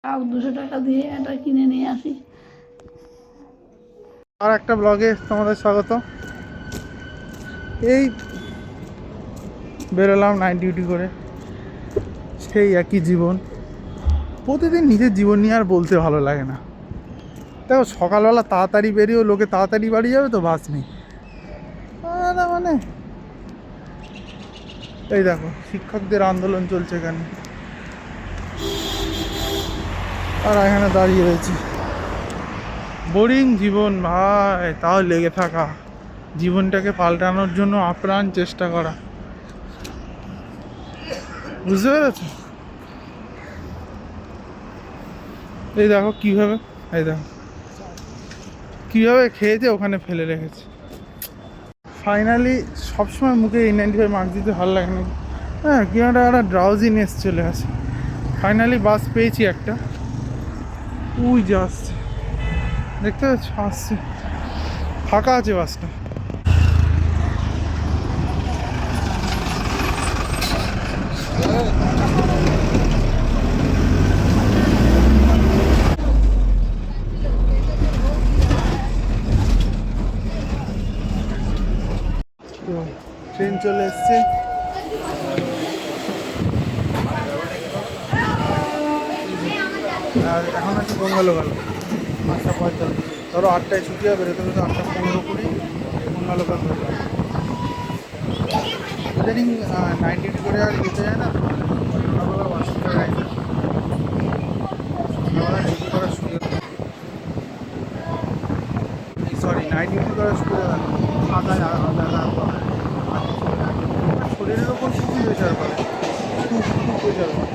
তাও 200 টাকা দিয়ে এটা কিনে নিয়ে আসি। আর একটা ব্লগে তোমাদের স্বাগত। এই বেরোলাম নাইট ডিউটি করে, সেই একই জীবন। প্রতিদিন নিজের জীবন নিয়ে আর বলতে ভালো লাগে না। দেখো সকালবেলা তাড়াতাড়ি বেরিয়েও লোকে তাড়াতাড়ি বাড়ি যাবে তো বাস নেই। মানে এই দেখো শিক্ষকদের আন্দোলন চলছে এখানে, আর এখানে দাঁড়িয়ে রয়েছি। বোরিং জীবন ভাই, তাও লেগে থাকা, জীবনটাকে পাল্টানোর জন্য আপ্রাণ চেষ্টা করা। বুঝতে পেরেছো? এই দেখো কীভাবে, এই দেখো কীভাবে খেয়েছে ওখানে ফেলে রেখেছে। ফাইনালি সবসময় মুখে N95 মার্ক দিতে ভালো লাগে না। হ্যাঁ, কি একটা ড্রাউজিনেস চলে আসে। ফাইনালি বাস পেয়েছি একটা, উই যে আসছে, দেখতে পাচ্ছ আসছে, ফাঁকা আছে বাসটা। তো ট্রেন চলে এসছে। আর এখন আছে বঙ্গালোকাল 8:45, ধরো 8টায় ছুটি হবে, বেরোতে বেরোতে 8:15-20 বঙ্গালোকাল ধরে যাবে। ইদানিং নাইট ডিউটি করে আর যেতে যায় না, সকালবেলা বাস করে যায় না, সকালবেলা ডিউটি করার সুযোগ, সরি নাইট ডিউটি করার সুযোগ খাওয়া শরীরের ওপর খুব প্রেশার করে, খুব প্রেশার করে।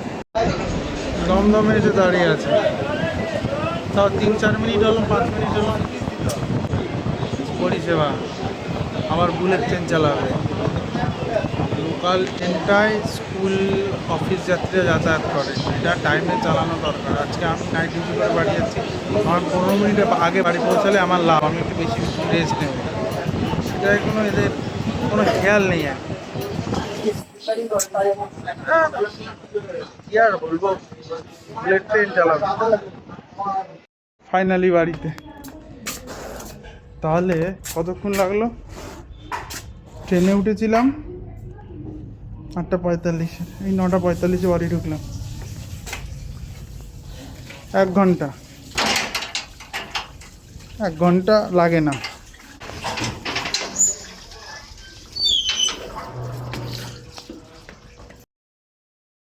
দমদমে এসে দাঁড়িয়ে আছে, তাও 3-4 মিনিট হলো, 5 মিনিট হলো পরিষেবা। আবার বুলেট ট্রেন চালাবে, লোকাল ট্রেনটায় স্কুল অফিস যাত্রীরা যাতায়াত করে, এটা টাইমে চালানো দরকার। আজকে আমি নাইট ডিউটি করে বাড়ি যাচ্ছি, আমার 15 মিনিট আগে বাড়ি পৌঁছালে আমার লাভ, আমি একটু বেশি রেস্ট নেব। সেটাই কোনো এদের কোনো খেয়াল নেই। আর কি আর বলবো, বুলেট ট্রেন চালাবে। ফাইনালি বাড়িতে। তাহলে কতক্ষণ লাগলো? ট্রেনে উঠেছিলাম 8:45, এই 9:45 বাড়ি ঢুকলাম। 1 ঘন্টা, 1 ঘন্টা লাগে না।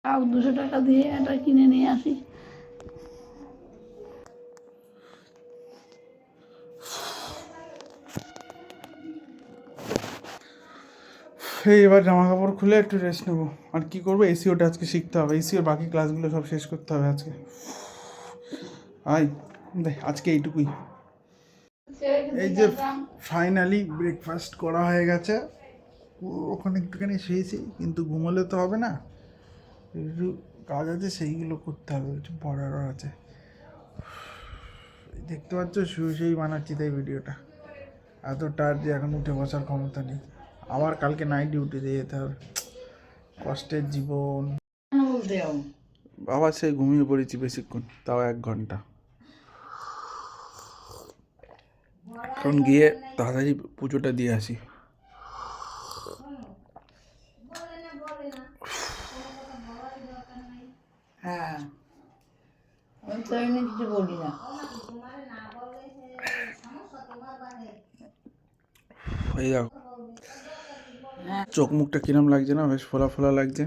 তাও 200 টাকা দিয়ে এটা কিনে নিয়ে আসি। এই এবার জামা কাপড় খুলে একটু রেস্ট নেবো। আর কি করবো, এসিওটা আজকে শিখতে হবে, এসিওর বাকি ক্লাসগুলো সব শেষ করতে হবে আজকে। আজকে এইটুকুই। এই যে ফাইনালি ব্রেকফাস্ট করা হয়ে গেছে, ওখানে একটুখানি শুয়েছি, কিন্তু ঘুমোলে তো হবে না, একটু কাজ আছে, সেইগুলো করতে হবে, একটু পড়ারও আছে। দেখতে পাচ্ছ শুয়ে শুয়েই বানাচ্ছি তাই ভিডিওটা, এত টায়ার্ড যে এখন উঠে বসার ক্ষমতা নেই। আবার কালকে নাইট ডিউটিতে যেতে হবে, কষ্টের জীবন। আবার সেই ঘুমিয়ে পড়েছি বেশিক্ষণ, তাও 1 ঘন্টা। এখন গিয়ে তাড়াতাড়ি পুজোটা দিয়ে আসি। হ্যাঁ, আমি তো এমনি কিছু বলি না। এই দেখো চোখ মুখটা কিরম লাগছে না, বেশ ফোলা ফোলা লাগছে।